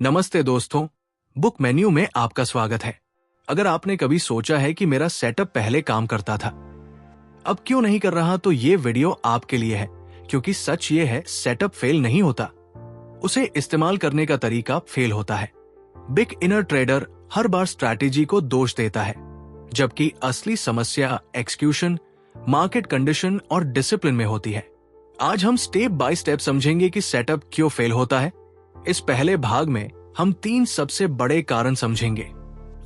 नमस्ते दोस्तों, book menu में आपका स्वागत है। अगर आपने कभी सोचा है कि मेरा सेटअप पहले काम करता था, अब क्यों नहीं कर रहा, तो ये वीडियो आपके लिए है, क्योंकि सच ये है, सेटअप फेल नहीं होता, उसे इस्तेमाल करने का तरीका फेल होता है। बिगिनर ट्रेडर हर बार स्ट्रैटेजी को दोष देता है, जबकि असली समस्या एक्सक्यूशन, मार्केट कंडीशन और डिसिप्लिन में होती है। आज हम स्टेप बाय स्टेप समझेंगे कि सेटअप क्यों फेल होता है। इस पहले भाग में हम 3 सबसे बड़े कारण समझेंगे,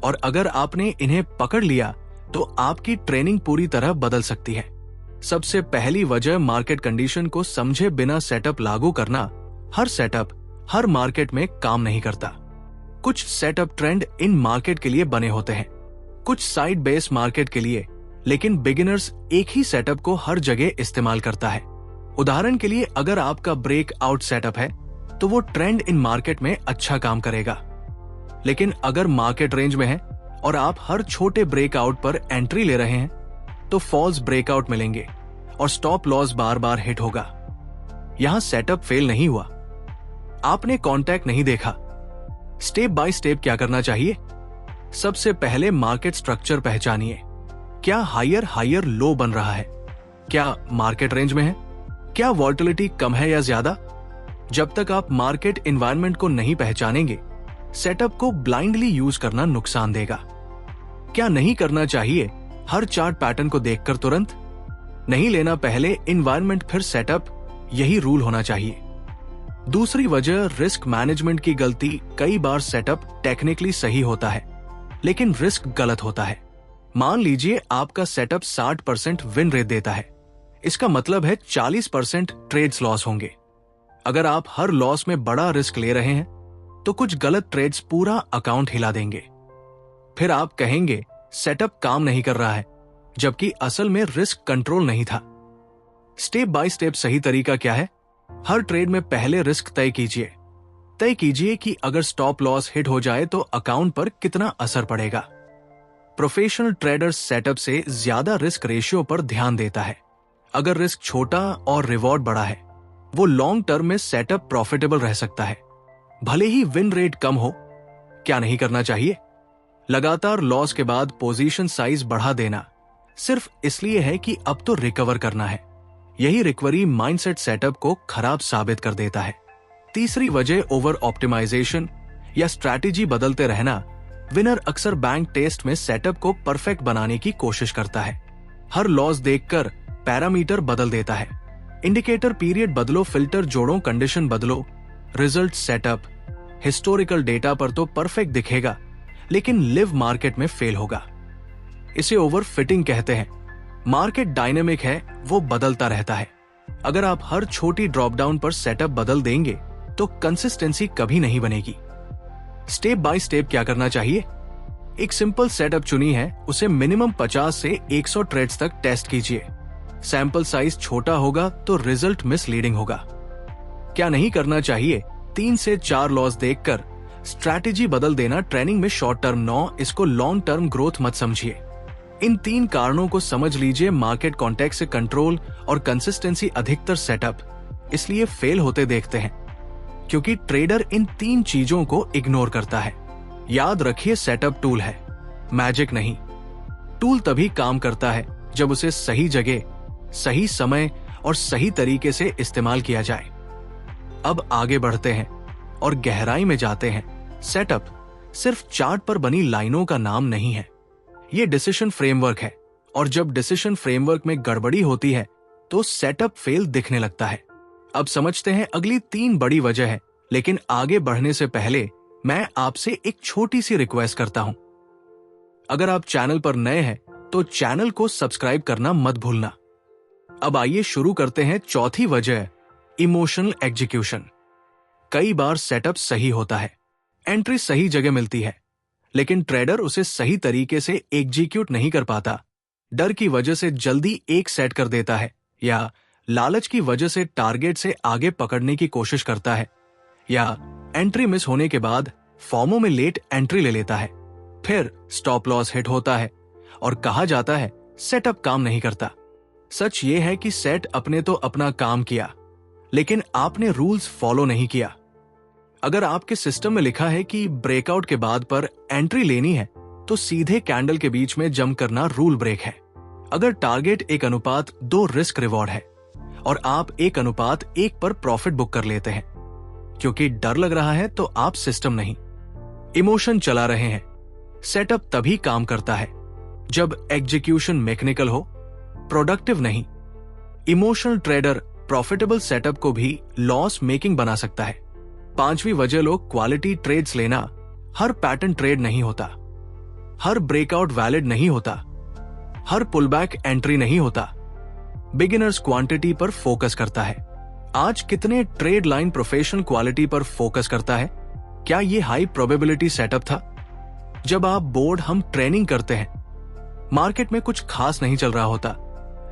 और अगर आपने इन्हें पकड़ लिया तो आपकी ट्रेनिंग पूरी तरह बदल सकती है। सबसे पहली वजह, मार्केट कंडीशन को समझे बिना सेटअप लागू करना। हर सेटअप हर मार्केट में काम नहीं करता। कुछ सेटअप ट्रेंड इन मार्केट के लिए बने होते हैं, कुछ साइड बेस मार्केट के लिए, लेकिन बिगिनर्स एक ही सेटअप को हर जगह इस्तेमाल करता है। उदाहरण के लिए, अगर आपका ब्रेकआउट सेटअप है तो वो ट्रेंड इन मार्केट में अच्छा काम करेगा, लेकिन अगर मार्केट रेंज में है और आप हर छोटे ब्रेकआउट पर एंट्री ले रहे हैं तो फॉल्स ब्रेकआउट मिलेंगे और स्टॉप लॉस बार बार हिट होगा। यहां सेटअप फेल नहीं हुआ, आपने कॉन्टैक्ट नहीं देखा। स्टेप बाय स्टेप क्या करना चाहिए? सबसे पहले मार्केट स्ट्रक्चर पहचानिए। क्या हायर लो बन रहा है? क्या मार्केट रेंज में है? क्या वॉलेटिलिटी कम है या ज्यादा? जब तक आप मार्केट एनवायरनमेंट को नहीं पहचानेंगे, सेटअप को ब्लाइंडली यूज करना नुकसान देगा। क्या नहीं करना चाहिए? हर चार्ट पैटर्न को देखकर तुरंत नहीं लेना, पहले एनवायरनमेंट फिर सेटअप, यही रूल होना चाहिए। दूसरी वजह, रिस्क मैनेजमेंट की गलती। कई बार सेटअप टेक्निकली सही होता है, लेकिन रिस्क गलत होता है। मान लीजिए आपका सेटअप 60% विन रेट देता है, इसका मतलब है 40% ट्रेड्स लॉस होंगे। अगर आप हर लॉस में बड़ा रिस्क ले रहे हैं तो कुछ गलत ट्रेड्स पूरा अकाउंट हिला देंगे। फिर आप कहेंगे सेटअप काम नहीं कर रहा है, जबकि असल में रिस्क कंट्रोल नहीं था। स्टेप बाय स्टेप सही तरीका क्या है? हर ट्रेड में पहले रिस्क तय कीजिए कि अगर स्टॉप लॉस हिट हो जाए तो अकाउंट पर कितना असर पड़ेगा। प्रोफेशनल ट्रेडर सेटअप से ज्यादा रिस्क रेशियो पर ध्यान देता है। अगर रिस्क छोटा और रिवॉर्ड बड़ा है, वो लॉन्ग टर्म में सेटअप प्रॉफिटेबल रह सकता है, भले ही विन रेट कम हो। क्या नहीं करना चाहिए? लगातार लॉस के बाद पोजीशन साइज बढ़ा देना, सिर्फ इसलिए है कि अब तो रिकवर करना है। यही रिकवरी माइंडसेट सेटअप को खराब साबित कर देता है। तीसरी वजह, ओवर ऑप्टिमाइजेशन या स्ट्रैटेजी बदलते रहना। विनर अक्सर बैंक टेस्ट में सेटअप को परफेक्ट बनाने की कोशिश करता है। हर लॉस देखकर पैरामीटर बदल देता है, इंडिकेटर पीरियड बदलो, फिल्टर जोड़ो, कंडीशन बदलो। रिजल्ट सेटअप हिस्टोरिकल डेटा पर तो परफेक्ट दिखेगा, लेकिन लिव मार्केट में फेल होगा। इसे ओवर फिटिंग कहते हैं। मार्केट डायनेमिक है, वो बदलता रहता है। अगर आप हर छोटी ड्रॉप डाउन पर सेटअप बदल देंगे तो कंसिस्टेंसी कभी नहीं बनेगी। स्टेप बाय स्टेप क्या करना चाहिए? एक सिंपल सेटअप चुनी है, उसे मिनिमम 50 से 100 ट्रेड्स तक टेस्ट कीजिए। सैंपल साइज छोटा होगा तो रिजल्ट मिसलीडिंग होगा। क्या नहीं करना चाहिए? 3 से 4 लॉस देखकर स्ट्रैटेजी बदल देना। ट्रेनिंग में शॉर्ट टर्म नो, इसको लॉन्ग टर्म ग्रोथ मत समझिए। इन 3 कारणों को समझ लीजिए। मार्केट कॉन्टेक्स्ट से कंट्रोल और कंसिस्टेंसी अधिकतर सेटअप इसलिए फेल होते देखते हैं, क्योंकि ट्रेडर इन 3 चीजों को इग्नोर करता है। याद रखिए, सेटअप टूल है, मैजिक नहीं। टूल तभी काम करता है जब उसे सही जगह, सही समय और सही तरीके से इस्तेमाल किया जाए। अब आगे बढ़ते हैं और गहराई में जाते हैं। सेटअप सिर्फ चार्ट पर बनी लाइनों का नाम नहीं है, ये डिसीजन फ्रेमवर्क है, और जब डिसीजन फ्रेमवर्क में गड़बड़ी होती है तो सेटअप फेल दिखने लगता है। अब समझते हैं अगली 3 बड़ी वजह है, लेकिन आगे बढ़ने से पहले मैं आपसे एक छोटी सी रिक्वेस्ट करता हूं। अगर आप चैनल पर नए हैं तो चैनल को सब्सक्राइब करना मत भूलना। अब आइए शुरू करते हैं। चौथी वजह, इमोशनल एग्जीक्यूशन। कई बार सेटअप सही होता है, एंट्री सही जगह मिलती है, लेकिन ट्रेडर उसे सही तरीके से एग्जीक्यूट नहीं कर पाता। डर की वजह से जल्दी एक सेट कर देता है, या लालच की वजह से टारगेट से आगे पकड़ने की कोशिश करता है, या एंट्री मिस होने के बाद फॉर्मो में लेट एंट्री ले लेता है। फिर स्टॉप लॉस हिट होता है और कहा जाता है सेटअप काम नहीं करता। सच ये है कि सेट अपने तो अपना काम किया, लेकिन आपने रूल्स फॉलो नहीं किया। अगर आपके सिस्टम में लिखा है कि ब्रेकआउट के बाद पर एंट्री लेनी है, तो सीधे कैंडल के बीच में जंप करना रूल ब्रेक है। अगर टारगेट 1:2 रिस्क रिवॉर्ड है और आप 1:1 पर प्रॉफिट बुक कर लेते हैं क्योंकि डर लग रहा है, तो आप सिस्टम नहीं, इमोशन चला रहे हैं। सेटअप तभी काम करता है जब एग्जीक्यूशन मैकेनिकल हो, प्रोडक्टिव नहीं। इमोशनल ट्रेडर प्रॉफिटेबल सेटअप को भी लॉस मेकिंग बना सकता है। 5वीं वजह लोग क्वालिटी ट्रेड्स लेना, हर पैटर्न ट्रेड नहीं होता, हर ब्रेकआउट वैलिड नहीं होता, हर पुलबैक एंट्री नहीं होता। बिगिनर्स क्वांटिटी पर फोकस करता है। आज कितने ट्रेड लाइन प्रोफेशनल क्वालिटी पर फोकस करता है? क्या ये हाई प्रोबेबिलिटी सेटअप था? जब आप बोर्ड हम ट्रेनिंग करते हैं, मार्केट में कुछ खास नहीं चल रहा होता,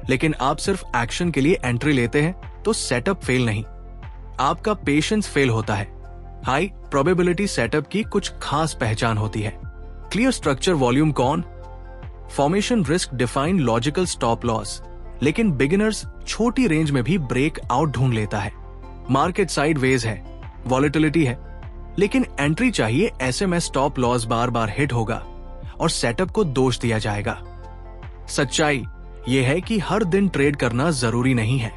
लेकिन आप सिर्फ एक्शन के लिए एंट्री लेते हैं, तो सेटअप फेल नहीं, आपका पेशेंस फेल होता है। हाई प्रोबेबिलिटी सेटअप की कुछ खास पहचान होती है। क्लियर स्ट्रक्चर, वॉल्यूम कौन, formation, risk define, logical stop loss. लेकिन बिगिनर्स छोटी रेंज में भी ब्रेक आउट ढूंढ लेता है। मार्केट साइडवेज है, वॉलेटिलिटी है, लेकिन एंट्री चाहिए, ऐसे में स्टॉप लॉस बार बार हिट होगा और सेटअप को दोष दिया जाएगा। सच्चाई यह है कि हर दिन ट्रेड करना जरूरी नहीं है,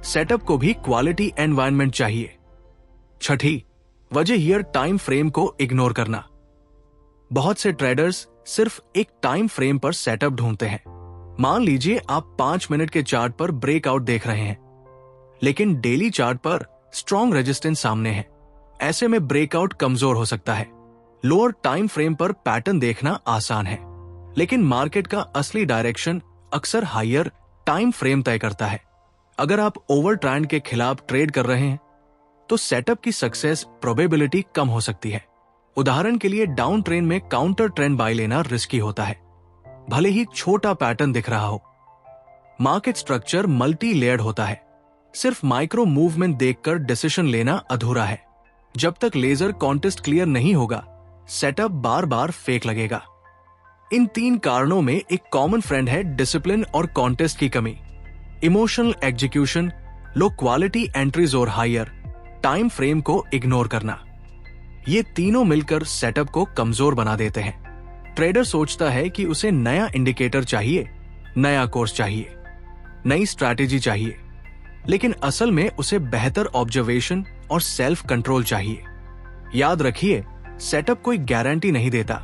सेटअप को भी क्वालिटी एनवायरनमेंट चाहिए। छठी वजह हियर टाइम फ्रेम को इग्नोर करना। बहुत से ट्रेडर्स सिर्फ एक टाइम फ्रेम पर सेटअप ढूंढते हैं। मान लीजिए आप 5 मिनट के चार्ट पर ब्रेकआउट देख रहे हैं, लेकिन डेली चार्ट पर स्ट्रॉन्ग रेजिस्टेंस सामने है। ऐसे में ब्रेकआउट कमजोर हो सकता है। लोअर टाइम फ्रेम पर पैटर्न देखना आसान है, लेकिन मार्केट का असली डायरेक्शन अक्सर हायर टाइम फ्रेम तय करता है। अगर आप ओवर ट्रेंड के खिलाफ ट्रेड कर रहे हैं, तो सेटअप की सक्सेस प्रोबेबिलिटी कम हो सकती है। उदाहरण के लिए डाउन ट्रेंड में काउंटर ट्रेंड बाय लेना रिस्की होता है, भले ही छोटा पैटर्न दिख रहा हो। मार्केट स्ट्रक्चर मल्टी लेयर्ड होता है, सिर्फ माइक्रो मूवमेंट देखकर डिसीजन लेना अधूरा है। जब तक लेजर कॉन्टेस्ट क्लियर नहीं होगा, सेटअप बार बार फेक लगेगा। इन 3 कारणों में एक कॉमन फ्रेंड है, डिसिप्लिन और कॉन्टेस्ट की कमी, emotional execution, low quality entries और हायर टाइम फ्रेम को इग्नोर करना। ये तीनों मिलकर सेटअप को कमजोर बना देते हैं। ट्रेडर सोचता है कि उसे नया इंडिकेटर चाहिए, नया कोर्स चाहिए, नई स्ट्रैटेजी चाहिए, लेकिन असल में उसे बेहतर ऑब्जर्वेशन और सेल्फ कंट्रोल चाहिए। याद रखिए, सेटअप कोई गारंटी नहीं देता,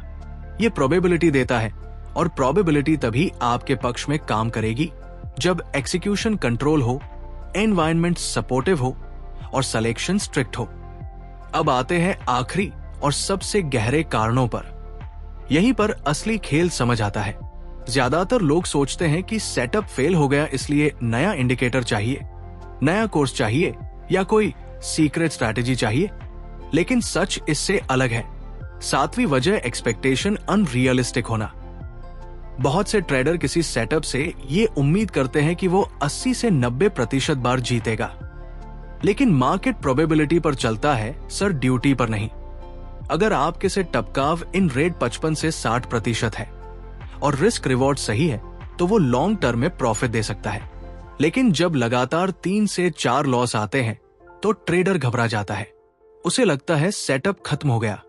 ये प्रोबेबिलिटी देता है, और प्रोबेबिलिटी तभी आपके पक्ष में काम करेगी जब एग्जीक्यूशन कंट्रोल हो, एनवायरनमेंट सपोर्टिव हो और सिलेक्शन स्ट्रिक्ट हो। अब आते हैं आखिरी और सबसे गहरे कारणों पर। यहीं पर असली खेल समझ आता है। ज्यादातर लोग सोचते हैं कि सेटअप फेल हो गया, इसलिए नया इंडिकेटर चाहिए, नया कोर्स चाहिए या कोई सीक्रेट स्ट्रैटेजी चाहिए, लेकिन सच इससे अलग है। 7वीं वजह एक्सपेक्टेशन अनरियलिस्टिक होना। बहुत से ट्रेडर किसी सेटअप से ये उम्मीद करते हैं कि वो 80 से 90% बार जीतेगा, लेकिन मार्केट प्रोबेबिलिटी पर चलता है, सर ड्यूटी पर नहीं। अगर आपके से टपकाव इन रेट 55 से 60% है और रिस्क रिवॉर्ड सही है, तो वो लॉन्ग टर्म में प्रॉफिट दे सकता है। लेकिन जब लगातार 3 से 4 लॉस आते हैं, तो ट्रेडर घबरा जाता है। उसे लगता है सेटअप खत्म हो गया,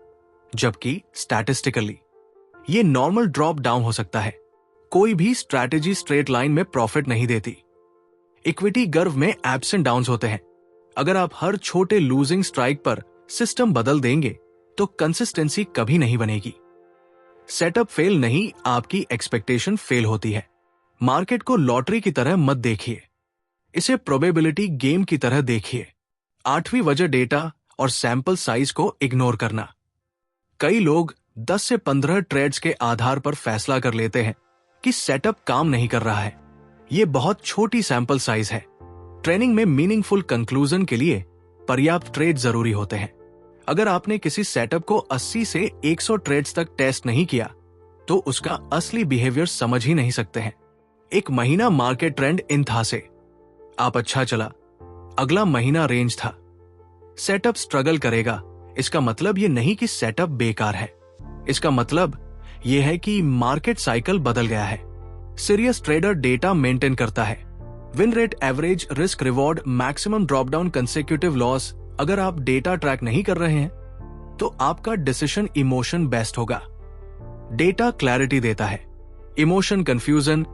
जबकि स्टैटिस्टिकली ये नॉर्मल ड्रॉप डाउन हो सकता है। कोई भी स्ट्रैटेजी स्ट्रेट लाइन में प्रॉफिट नहीं देती। इक्विटी गर्व में एप्स एंड डाउन्स होते हैं। अगर आप हर छोटे लूजिंग स्ट्राइक पर सिस्टम बदल देंगे, तो कंसिस्टेंसी कभी नहीं बनेगी। सेटअप फेल नहीं, आपकी एक्सपेक्टेशन फेल होती है। मार्केट को लॉटरी की तरह मत देखिए, इसे प्रोबेबिलिटी गेम की तरह देखिए। 8वीं वजह डेटा और सैंपल साइज को इग्नोर करना। कई लोग 10 से 15 ट्रेड्स के आधार पर फैसला कर लेते हैं कि सेटअप काम नहीं कर रहा है। ये बहुत छोटी सैंपल साइज है। ट्रेनिंग में मीनिंगफुल कंक्लूजन के लिए पर्याप्त ट्रेड जरूरी होते हैं। अगर आपने किसी सेटअप को 80 से 100 ट्रेड्स तक टेस्ट नहीं किया, तो उसका असली बिहेवियर समझ ही नहीं सकते हैं। एक महीना मार्केट ट्रेंड इन था से आप अच्छा चला, अगला महीना रेंज था, सेटअप स्ट्रगल करेगा। इसका मतलब ये नहीं कि सेटअप बेकार है, इसका मतलब ये है कि मार्केट साइकिल बदल गया है। सीरियस ट्रेडर डेटा मेंटेन करता है, win rate, average, risk reward, maximum drop down, consecutive loss अगर आप डेटा ट्रैक नहीं कर रहे हैं तो आपका डिसीजन इमोशन बेस्ट होगा। डेटा क्लैरिटी देता है, इमोशन कंफ्यूजन,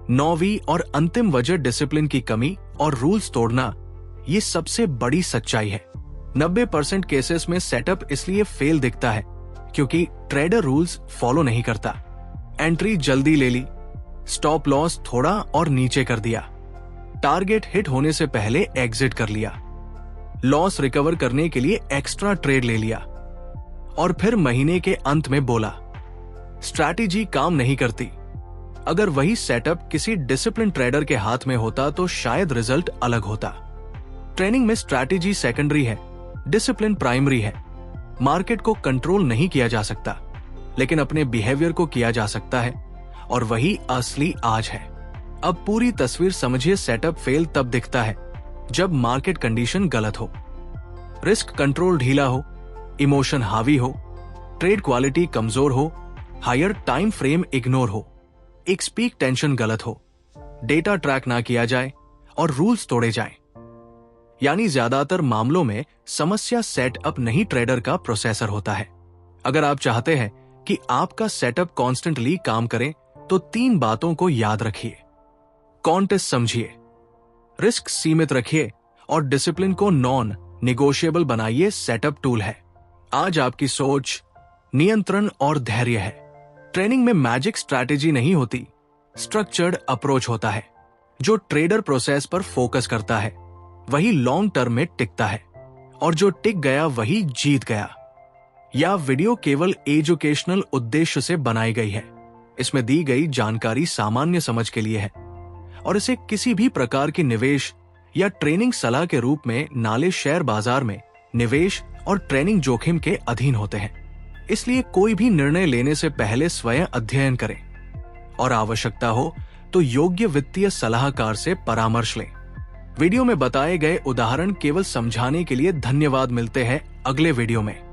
नौवीं और अंतिम वजह डिसिप्लिन की कमी और रूल्स तोड़ना, ये सबसे बड़ी सच्चाई है। 90% केसेस में सेटअप इसलिए फेल दिखता है क्योंकि ट्रेडर रूल्स फॉलो नहीं करता। एंट्री जल्दी ले ली, स्टॉप लॉस थोड़ा और नीचे कर दिया, टारगेट हिट होने से पहले एग्जिट कर लिया, लॉस रिकवर करने के लिए एक्स्ट्रा ट्रेड ले लिया और फिर महीने के अंत में बोला स्ट्रैटेजी काम नहीं करती। अगर वही सेटअप किसी डिसिप्लिन ट्रेडर के हाथ में होता तो शायद रिजल्ट अलग होता। ट्रेनिंग में स्ट्रैटेजी सेकेंडरी है, डिसिप्लिन प्राइमरी है। मार्केट को कंट्रोल नहीं किया जा सकता, लेकिन अपने बिहेवियर को किया जा सकता है, और वही असली आज है। अब पूरी तस्वीर समझिए। सेटअप फेल तब दिखता है जब मार्केट कंडीशन गलत हो, रिस्क कंट्रोल ढीला हो, इमोशन हावी हो, ट्रेड क्वालिटी कमजोर हो, हायर टाइम फ्रेम इग्नोर हो, एक स्पीक टेंशन गलत हो, डेटा ट्रैक ना किया जाए और रूल्स तोड़े जाएं। यानी ज्यादातर मामलों में समस्या सेटअप नहीं, ट्रेडर का प्रोसेसर होता है। अगर आप चाहते हैं कि आपका सेटअप कॉन्स्टेंटली काम करे तो 3 बातों को याद रखिए। कॉन्टेक्स्ट समझिए, रिस्क सीमित रखिए और डिसिप्लिन को नॉन निगोशिएबल बनाइए। सेटअप टूल है, आज आपकी सोच, नियंत्रण और धैर्य है। ट्रेनिंग में मैजिक स्ट्रैटेजी नहीं होती, स्ट्रक्चर्ड अप्रोच होता है। जो ट्रेडर प्रोसेस पर फोकस करता है वही लॉन्ग टर्म में टिकता है, और जो टिक गया वही जीत गया। यह वीडियो केवल एजुकेशनल उद्देश्य से बनाई गई है। इसमें दी गई जानकारी सामान्य समझ के लिए है और इसे किसी भी प्रकार की निवेश या ट्रेनिंग सलाह के रूप में नाले शेयर बाजार में निवेश और ट्रेनिंग जोखिम के अधीन होते हैं। इसलिए कोई भी निर्णय लेने से पहले स्वयं अध्ययन करें और आवश्यकता हो तो योग्य वित्तीय सलाहकार से परामर्श लें। वीडियो में बताए गए उदाहरण केवल समझाने के लिए। धन्यवाद, मिलते हैं अगले वीडियो में।